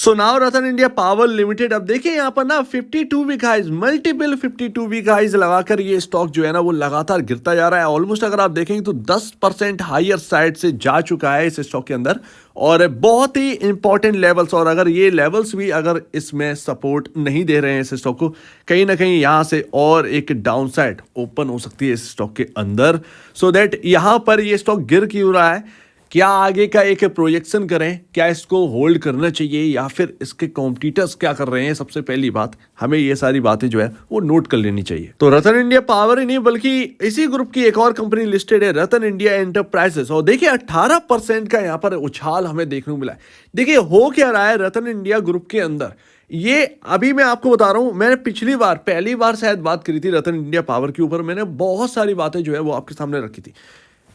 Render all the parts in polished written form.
सो now Ratan India power limited, अब देखिए यहाँ पर ना 52 week highs, multiple 52 week highs लगाकर ये स्टॉक जो है ना वो लगातार गिरता जा रहा है। ऑलमोस्ट अगर आप देखेंगे तो 10% हायर साइड से जा चुका है इस स्टॉक के अंदर, और बहुत ही इंपॉर्टेंट लेवल्स, और अगर ये लेवल्स भी अगर इसमें सपोर्ट नहीं दे रहे हैं इस स्टॉक को, कहीं ना कहीं यहाँ से और एक डाउन साइड ओपन हो सकती है इस स्टॉक के अंदर। सो दैट यहाँ पर ये स्टॉक गिर क्यों रहा है, क्या आगे का एक प्रोजेक्शन करें, क्या इसको होल्ड करना चाहिए या फिर इसके कॉम्पिटिटर्स क्या कर रहे हैं, सबसे पहली बात हमें ये सारी बातें जो है वो नोट कर लेनी चाहिए। तो रतन इंडिया पावर ही नहीं बल्कि इसी ग्रुप की एक और कंपनी लिस्टेड है, रतन इंडिया एंटरप्राइजेस, और देखिए 18% का यहाँ पर उछाल हमें देखने को मिला है। देखिए हो क्या रहा है रतन इंडिया ग्रुप के अंदर, ये अभी मैं आपको बता रहा हूं, मैंने पहली बार शायद बात करी थी रतन इंडिया पावर के ऊपर, मैंने बहुत सारी बातें जो है वो आपके सामने रखी थी।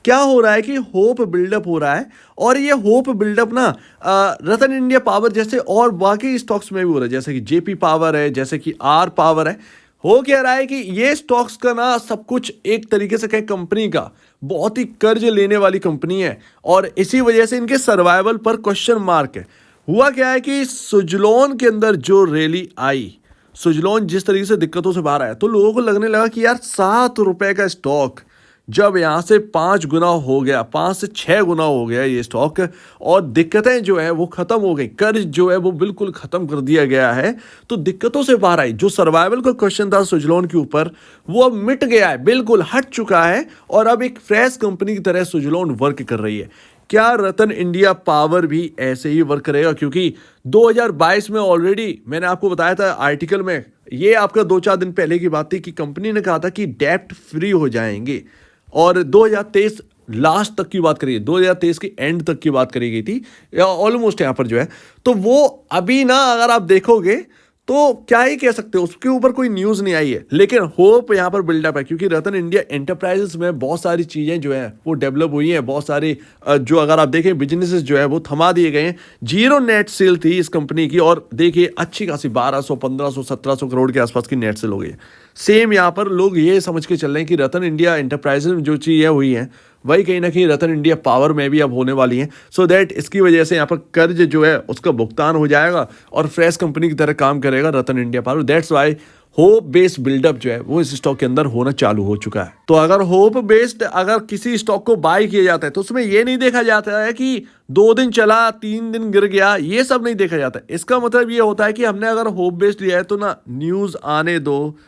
क्या हो रहा है कि होप बिल्डअप हो रहा है, और ये होप बिल्डअप ना रतन इंडिया पावर जैसे और बाकी स्टॉक्स में भी हो रहा है, जैसे कि जेपी पावर है, जैसे कि आर पावर है। हो क्या रहा है कि ये स्टॉक्स का ना सब कुछ एक तरीके से कहें कंपनी का बहुत ही कर्ज लेने वाली कंपनी है, और इसी वजह से इनके सर्वाइवल पर क्वेश्चन मार्क है। हुआ क्या है कि सुजलोन के अंदर जो रैली आई, सुजलोन जिस तरीके से दिक्कतों से बाहर आया, तो लोगों को लगने लगा कि यार 7 रुपए का स्टॉक जब यहाँ से 5 गुना हो गया, 5 से 6 गुना हो गया ये स्टॉक, और दिक्कतें जो है वो खत्म हो गई, कर्ज जो है वो बिल्कुल खत्म कर दिया गया है, तो दिक्कतों से बाहर आई। जो सर्वाइवल का क्वेश्चन था सुजलोन के ऊपर वो अब मिट गया है, बिल्कुल हट चुका है, और अब एक फ्रेश कंपनी की तरह सुजलोन वर्क कर रही है। क्या रतन इंडिया पावर भी ऐसे ही वर्क करेगा? क्योंकि 2022 में ऑलरेडी मैंने आपको बताया था आर्टिकल में, ये आपका 2-4 दिन पहले की बात थी कि कंपनी ने कहा था कि डेप्ट फ्री हो जाएंगे, और 2023 लास्ट तक की बात करी, 2023 की एंड तक की बात करी गई थी ऑलमोस्ट यहाँ पर जो है। तो वो अभी ना अगर आप देखोगे तो क्या ही कह सकते हो, उसके ऊपर कोई न्यूज़ नहीं आई है, लेकिन होप यहाँ पर बिल्डअप है, क्योंकि रतन इंडिया एंटरप्राइजेस में बहुत सारी चीज़ें जो है वो डेवलप हुई हैं, बहुत सारी जो अगर आप देखें बिजनेसेस जो है वो थमा दिए गए हैं। जीरो नेट सेल थी इस कंपनी की, और देखिए अच्छी खासी 1200, 1500, 1700 करोड़ के आसपास की नेट सेल हो गई है। सेम यहाँ पर लोग ये समझ के चल रहे हैं कि रतन इंडिया एंटरप्राइजेस में जो चीज़ें हुई हैं वही कहीं ना कहीं रतन इंडिया पावर में भी अब होने वाली हैं। सो दैट इसकी वजह से यहाँ पर कर्ज जो है उसका भुगतान हो जाएगा और फ्रेश कंपनी की तरह काम करेगा Ratan India Power. That's why hope based buildup जो है वो इस स्टॉक के अंदर होना चालू हो चुका है। तो अगर होप बेस्ड अगर किसी स्टॉक को बाय किया जाता है तो उसमें ये नहीं देखा जाता है कि 2 दिन चला 3 दिन गिर गया, ये सब नहीं देखा जाता। इसका मतलब ये होता है कि हमने अगर होप बेस्ड लिया है तो ना न्यूज़ आने दो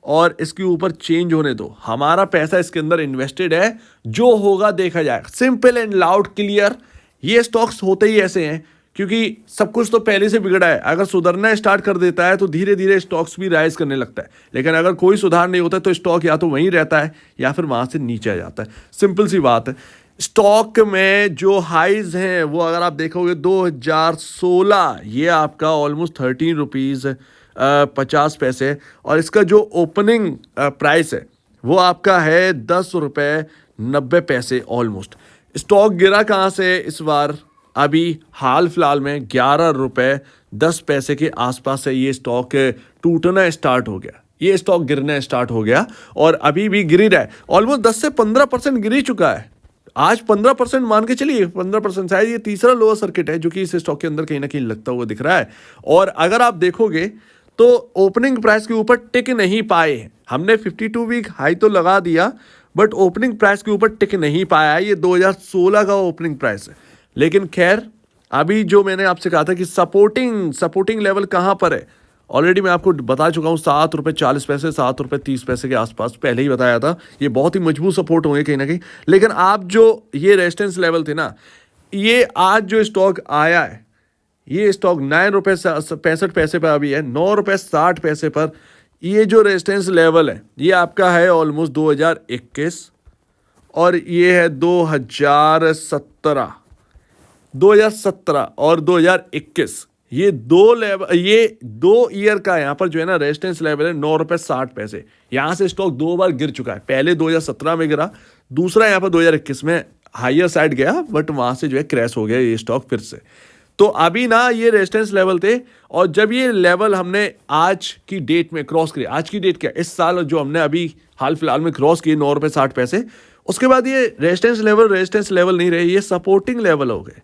और इसके ऊपर चेंज होने दो, हमारा पैसा इसके अंदर इन्वेस्टेड है, जो होगा देखा जाएगा। सिंपल एंड लाउड क्लियर, ये स्टॉक्स होते ही ऐसे हैं क्योंकि सब कुछ तो पहले से बिगड़ा है। अगर सुधरना स्टार्ट कर देता है तो धीरे धीरे स्टॉक्स भी राइज करने लगता है, लेकिन अगर कोई सुधार नहीं होता तो स्टॉक या तो वहीं रहता है या फिर वहां से नीचे आ जाता है। सिंपल सी बात है। स्टॉक में जो हाइज हैं वो अगर आप देखोगे 2016, ये आपका ऑलमोस्ट 13 रुपीज़ 50 पैसे, और इसका जो ओपनिंग प्राइस है वो आपका है 10 रुपये 90 पैसे ऑलमोस्ट। स्टॉक गिरा कहाँ से इस बार? अभी हाल फिलहाल में 11 रुपये 10 पैसे के आसपास से ये स्टॉक टूटना स्टार्ट हो गया, ये स्टॉक गिरना स्टार्ट हो गया, और अभी भी गिर रहा है। ऑलमोस्ट 10 से 15% गिर चुका है। आज 15% मान के चलिए, 15% शायद ये तीसरा लोअर सर्किट है जो कि इस स्टॉक के अंदर कहीं ना कहीं लगता हुआ दिख रहा है। और अगर आप देखोगे तो ओपनिंग प्राइस के ऊपर टिक नहीं पाए हैं। हमने 52 वीक हाई तो लगा दिया, बट ओपनिंग प्राइस के ऊपर टिक नहीं पाया है। ये 2016 का ओपनिंग प्राइस है, लेकिन खैर अभी जो मैंने आपसे कहा था कि सपोर्टिंग लेवल कहाँ पर है, ऑलरेडी मैं आपको बता चुका हूँ। 7 रुपये 40 पैसे, 7 रुपये 30 पैसे के आसपास पहले ही बताया था। ये बहुत ही मजबूत सपोर्ट होंगे कहीं ना कहीं, लेकिन आप जो ये रेजिस्टेंस लेवल थे ना, ये आज जो स्टॉक आया है, ये स्टॉक 9 रुपये 65 पैसे पर अभी है, 9 रुपये 60 पैसे पर। ये जो रेजिस्टेंस लेवल है ये आपका है ऑलमोस्ट 2021, और ये है 2017 और 2021। ये 2 ईयर का यहाँ पर जो है ना रेजिस्टेंस लेवल है 9 रुपये 60 पैसे। यहाँ से स्टॉक 2 बार गिर चुका है, पहले 2017 में गिरा, दूसरा यहाँ पर 2021 में हायर साइड गया, बट वहाँ से जो है क्रैश हो गया ये स्टॉक फिर से। तो अभी ना ये रेजिस्टेंस लेवल थे, और जब ये लेवल हमने आज की डेट में क्रॉस किया, आज की डेट क्या, इस साल जो हमने अभी हाल फिलहाल में क्रॉस किए 9 रुपये 60 पैसे, उसके बाद ये रेजिस्टेंस लेवल नहीं रहे, ये सपोर्टिंग लेवल हो गए।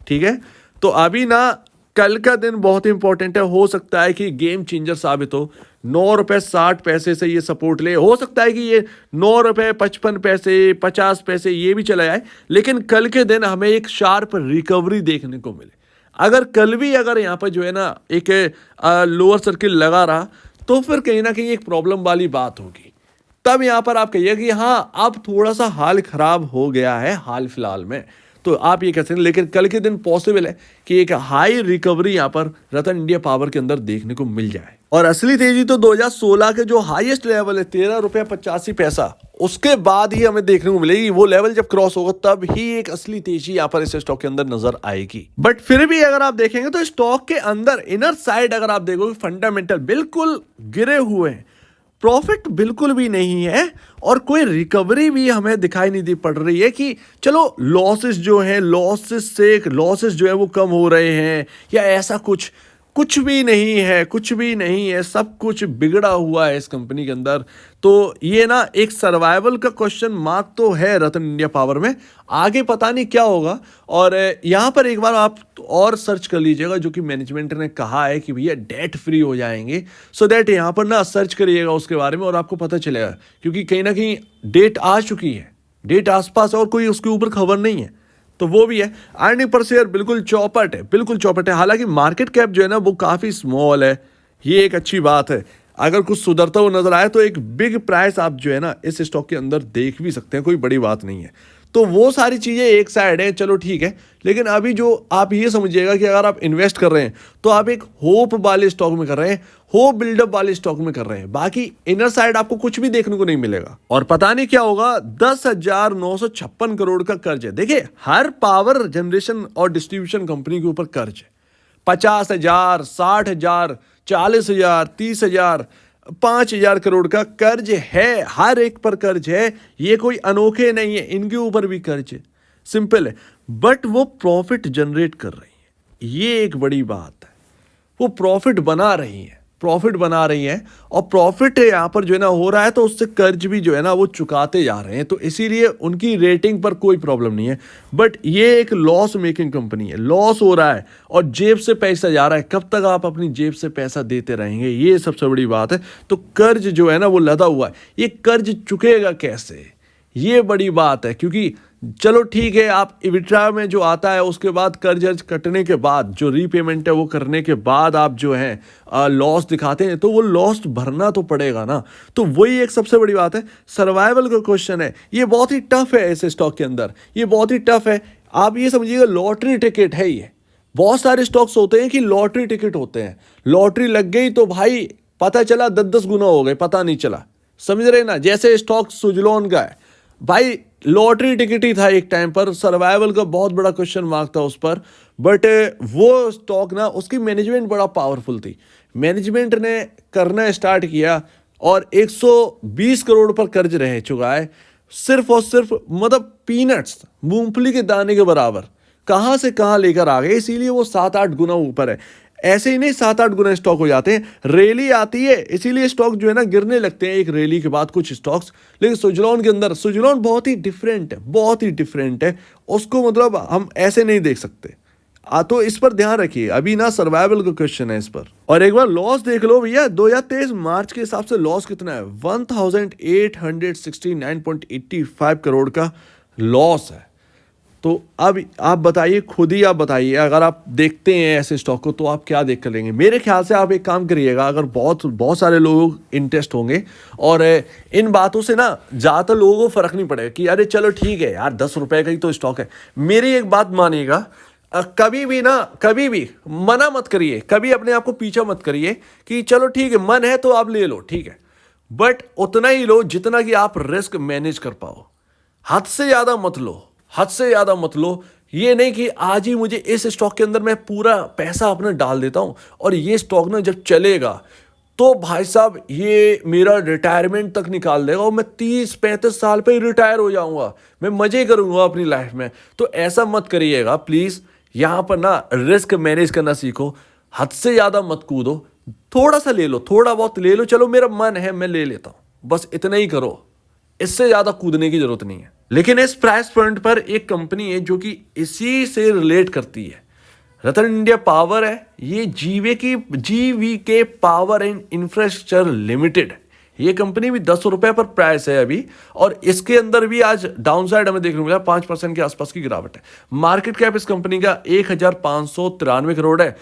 ठीक है, तो अभी ना कल का दिन बहुत इंपॉर्टेंट है, हो सकता है कि गेम चेंजर साबित हो। 9 रुपए 60 पैसे से ये सपोर्ट ले, हो सकता है कि ये 9 रुपए 55 पैसे 50 पैसे ये भी चला जाए, लेकिन कल के दिन हमें एक शार्प रिकवरी देखने को मिले। अगर कल भी अगर यहाँ पर जो है ना एक लोअर सर्किल लगा रहा, तो फिर कहीं ना कहीं एक प्रॉब्लम वाली बात होगी। तब यहाँ पर आप कहिए कि हाँ अब थोड़ा सा हाल खराब हो गया है हाल फिलहाल में, तो आप ये कह सकते हैं। लेकिन कल के दिन पॉसिबल है कि एक हाई रिकवरी यहाँ पर रतन इंडिया पावर के अंदर देखने को मिल जाए। और असली तेजी तो 2016 के जो हाईएस्ट लेवल है 13 रुपया 85 पैसा, उसके बाद ही हमें देखने को मिलेगी। वो लेवल जब क्रॉस होगा तब ही एक असली तेजी यहाँ पर इस स्टॉक के अंदर नजर आएगी। बट फिर भी अगर आप देखेंगे तो स्टॉक के अंदर इनर साइड अगर आप देखोगे फंडामेंटल बिल्कुल गिरे हुए हैं, प्रॉफिट बिल्कुल भी नहीं है, और कोई रिकवरी भी हमें दिखाई नहीं दी पड़ रही है कि चलो लॉसेस जो है लॉसेस जो है वो कम हो रहे हैं या ऐसा कुछ भी नहीं है, कुछ भी नहीं है, सब कुछ बिगड़ा हुआ है इस कंपनी के अंदर। तो ये ना एक सर्वाइवल का क्वेश्चन मार्क तो है रतन इंडिया पावर में, आगे पता नहीं क्या होगा। और यहाँ पर एक बार आप और सर्च कर लीजिएगा, जो कि मैनेजमेंट ने कहा है कि भैया डेट फ्री हो जाएंगे, सो दैट यहाँ पर ना सर्च करिएगा उसके बारे में और आपको पता चलेगा, क्योंकि कहीं ना कहीं डेट आ चुकी है, डेट आसपास और कोई उसके ऊपर खबर नहीं है, तो वो भी है। अर्निंग पर शेयर बिल्कुल चौपट है, बिल्कुल चौपट है। हालांकि मार्केट कैप जो है ना वो काफ़ी स्मॉल है, ये एक अच्छी बात है। अगर कुछ सुधरता हुआ नजर आए तो एक बिग प्राइस आप जो है ना इस स्टॉक के अंदर देख भी सकते हैं, कोई बड़ी बात नहीं है। तो वो सारी चीज़ें एक साइड है, चलो ठीक है। लेकिन अभी जो आप ये समझिएगा कि अगर आप इन्वेस्ट कर रहे हैं तो आप एक होप वाले स्टॉक में कर रहे हैं, होप बिल्डअप वाले स्टॉक में कर रहे हैं, बाकी इनर साइड आपको कुछ भी देखने को नहीं मिलेगा। और पता नहीं क्या होगा, 10,956 करोड़ का कर्ज है। देखिए हर पावर जनरेशन और डिस्ट्रीब्यूशन कंपनी के ऊपर कर्ज है, 50,000 60,000 40,000 30,000 5,000 करोड़ का कर्ज है, हर एक पर कर्ज है। ये कोई अनोखे नहीं है, इनके ऊपर भी कर्ज है, सिंपल है। बट वो प्रॉफिट जनरेट कर रही है, ये एक बड़ी बात है। वो प्रॉफिट बना रही है, और प्रॉफिट यहाँ पर जो है ना हो रहा है, तो उससे कर्ज भी जो है ना वो चुकाते जा रहे हैं, तो इसीलिए उनकी रेटिंग पर कोई प्रॉब्लम नहीं है। बट ये एक लॉस मेकिंग कंपनी है, लॉस हो रहा है और जेब से पैसा जा रहा है। कब तक आप अपनी जेब से पैसा देते रहेंगे, ये सबसे बड़ी बात है। तो कर्ज जो है ना वो लदा हुआ है, ये कर्ज चुकेगा कैसे, ये बड़ी बात है। क्योंकि चलो ठीक है, आप इबिट्रा में जो आता है उसके बाद कर्ज कटने के बाद जो रीपेमेंट है वो करने के बाद आप जो है लॉस दिखाते हैं, तो वो लॉस भरना तो पड़ेगा ना। तो वही एक सबसे बड़ी बात है, सर्वाइवल का क्वेश्चन है। ये बहुत ही टफ है इस स्टॉक के अंदर, ये बहुत ही टफ है। आप ये समझिएगा लॉटरी टिकट है ये। बहुत सारे स्टॉक्स होते हैं कि लॉटरी टिकट होते हैं, लॉटरी लग गई तो भाई पता चला 10-10 गुना हो गए, पता नहीं चला, समझ रहे ना। जैसे स्टॉक सुजलॉन का है भाई, लॉटरी टिकट ही था एक टाइम पर, सर्वाइवल का बहुत बड़ा क्वेश्चन मार्क था उस पर। बट वो स्टॉक ना, उसकी मैनेजमेंट बड़ा पावरफुल थी, मैनेजमेंट ने करना स्टार्ट किया और 120 करोड़ पर कर्ज रह चुका है, सिर्फ और सिर्फ मतलब पीनट्स, मूंगफली के दाने के बराबर, कहाँ से कहाँ लेकर आ गए। इसीलिए वो 7-8 गुना ऊपर है। ऐसे ही नहीं 7-8 गुना स्टॉक हो जाते हैं, रैली आती है इसीलिए स्टॉक जो है ना गिरने लगते हैं एक रैली के बाद कुछ स्टॉक्स। लेकिन सुजलॉन के अंदर, सुजलॉन बहुत ही डिफरेंट है, बहुत ही डिफरेंट है, उसको मतलब हम ऐसे नहीं देख सकते। तो इस पर ध्यान रखिए, अभी ना सर्वाइवल का क्वेश्चन है इस पर। और एक बार लॉस देख लो भैया, 2023 मार्च के हिसाब से लॉस कितना है, 1869.85 करोड़ का लॉस है। तो अब आप बताइए, खुद ही आप बताइए, अगर आप देखते हैं ऐसे स्टॉक को तो आप क्या देख कर लेंगे। मेरे ख्याल से आप एक काम करिएगा, अगर बहुत सारे लोग इंटरेस्ट होंगे और इन बातों से ना ज़्यादातर लोगों को फ़र्क नहीं पड़ेगा कि अरे चलो ठीक है यार 10 रुपए का ही तो स्टॉक है। मेरी एक बात मानिएगा, कभी भी मना मत करिए, कभी अपने आप को पीछा मत करिए कि चलो ठीक है मन है तो आप ले लो, ठीक है, बट उतना ही लो जितना कि आप रिस्क मैनेज कर पाओ। हद से ज़्यादा मत लो। ये नहीं कि आज ही मुझे इस स्टॉक के अंदर मैं पूरा पैसा अपना डाल देता हूं और ये स्टॉक ना जब चलेगा तो भाई साहब ये मेरा रिटायरमेंट तक निकाल देगा और मैं 30-35 साल पे ही रिटायर हो जाऊंगा, मैं मजे करूंगा अपनी लाइफ में। तो ऐसा मत करिएगा प्लीज। यहां पर ना रिस्क मैनेज करना सीखो, हद से ज्यादा मत कूदो, थोड़ा सा ले लो, थोड़ा बहुत ले लो, चलो मेरा मन है मैं ले लेता हूं, बस इतना ही करो, इससे ज्यादा कूदने की जरूरत नहीं है। लेकिन इस प्राइस पॉइंट पर एक कंपनी है जो कि इसी से रिलेट करती है, रतन इंडिया पावर है, ये GVK power and infrastructure limited, ये कंपनी भी 10 रुपए पर प्राइस है अभी, और इसके अंदर भी आज डाउनसाइड हमें देखने को मिला, 5% के आसपास की गिरावट है। मार्केट कैप इस कंपनी का 1593 करोड़ है।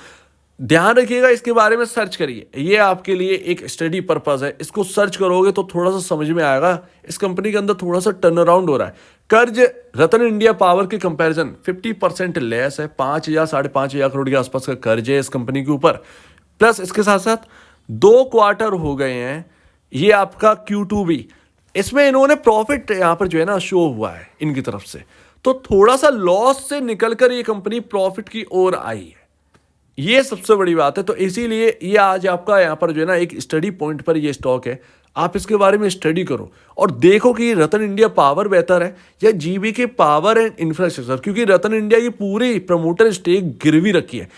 ध्यान रखिएगा, इसके बारे में सर्च करिए, ये आपके लिए एक स्टडी पर्पस है, इसको सर्च करोगे तो थोड़ा सा समझ में आएगा। इस कंपनी के अंदर थोड़ा सा टर्न अराउंड हो रहा है। कर्ज रतन इंडिया पावर के कंपैरिजन 50% लेस है, 5,000 5,500 करोड़ के आसपास का कर्ज है इस कंपनी के ऊपर। प्लस इसके साथ साथ 2 क्वार्टर हो गए हैं, ये आपका Q2 भी, इसमें इन्होंने प्रॉफिट यहां पर जो है ना शो हुआ है इनकी तरफ से, तो थोड़ा सा लॉस से निकलकर ये कंपनी प्रॉफिट की ओर आई है, ये सबसे बड़ी बात है। तो इसीलिए ये आज आपका यहाँ पर जो है ना एक स्टडी पॉइंट पर ये स्टॉक है, आप इसके बारे में स्टडी करो और देखो कि रतन इंडिया पावर बेहतर है या जीवीके पावर एंड इंफ्रास्ट्रक्चर, क्योंकि रतन इंडिया की पूरी प्रमोटर स्टेक गिरवी रखी है,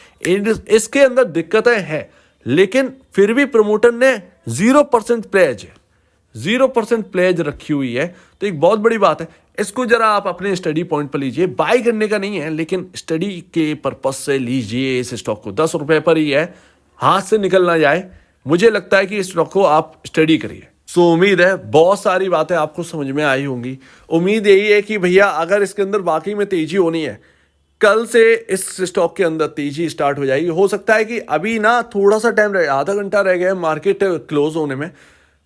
इसके अंदर दिक्कतें हैं, लेकिन फिर भी प्रमोटर ने 0% प्लेज है, 0% प्लेज रखी हुई है, तो एक बहुत बड़ी बात है। इसको जरा आप अपने स्टडी पॉइंट पर लीजिए, बाय करने का नहीं है, लेकिन स्टडी के पर्पस से लीजिए इस स्टॉक को। 10 रुपए पर ही है, हाथ से निकल ना जाए, मुझे लगता है कि इस स्टॉक को आप स्टडी करिए। सो उम्मीद है बहुत सारी बातें आपको समझ में आई होंगी। उम्मीद यही है कि भैया अगर इसके अंदर वाकई में तेजी होनी है, कल से इस स्टॉक के अंदर तेजी स्टार्ट हो जाएगी। हो सकता है कि अभी ना थोड़ा सा टाइम रह, आधा घंटा रह गया है मार्केट क्लोज होने में,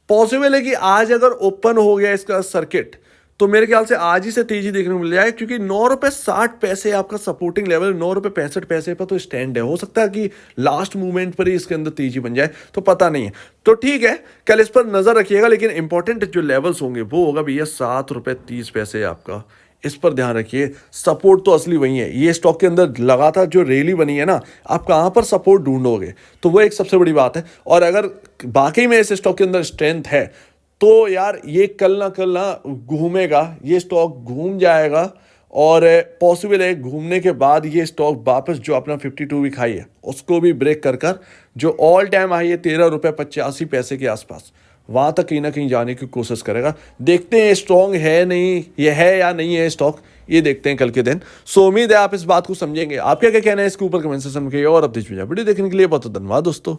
पॉसिबल है कि आज अगर ओपन हो गया इसका सर्किट तो मेरे ख्याल से आज ही से तेजी देखने को मिल जाए, क्योंकि 9 रुपए 60 पैसे आपका सपोर्टिंग लेवल, 9 रुपए 65 पैसे पर तो स्टैंड है। हो सकता है कि लास्ट मूवमेंट पर ही इसके अंदर तेजी बन जाए, तो पता नहीं है, तो ठीक है कल इस पर नजर रखिएगा। लेकिन इंपॉर्टेंट जो लेवल्स होंगे वो होगा भैया 7 रुपए 30 पैसे आपका, इस पर ध्यान रखिए। सपोर्ट तो असली वही है, ये स्टॉक के अंदर लगातार जो रैली बनी है ना, आप कहाँ पर सपोर्ट ढूंढोगे, तो वो एक सबसे बड़ी बात है। और अगर बाकी में इस स्टॉक के अंदर स्ट्रेंथ है तो यार ये कल ना घूमेगा, ये स्टॉक घूम जाएगा, और पॉसिबल है घूमने के बाद ये स्टॉक वापस जो अपना 52 वीक हाई है उसको भी ब्रेक कर जो ऑल टाइम हाई है 13 रुपये 85 पैसे के आसपास, वहां तक कहीं ना कहीं जाने की कोशिश करेगा। देखते हैं स्ट्रॉन्ग है नहीं, ये है या नहीं है स्टॉक, ये देखते हैं कल के दिन। सो उम्मीद है आप इस बात को समझेंगे। आप क्या क्या कहना है इसके ऊपर कमेंट सेक्शन में, और अपडेट वीडियो देखने के लिए बहुत धन्यवाद दोस्तों।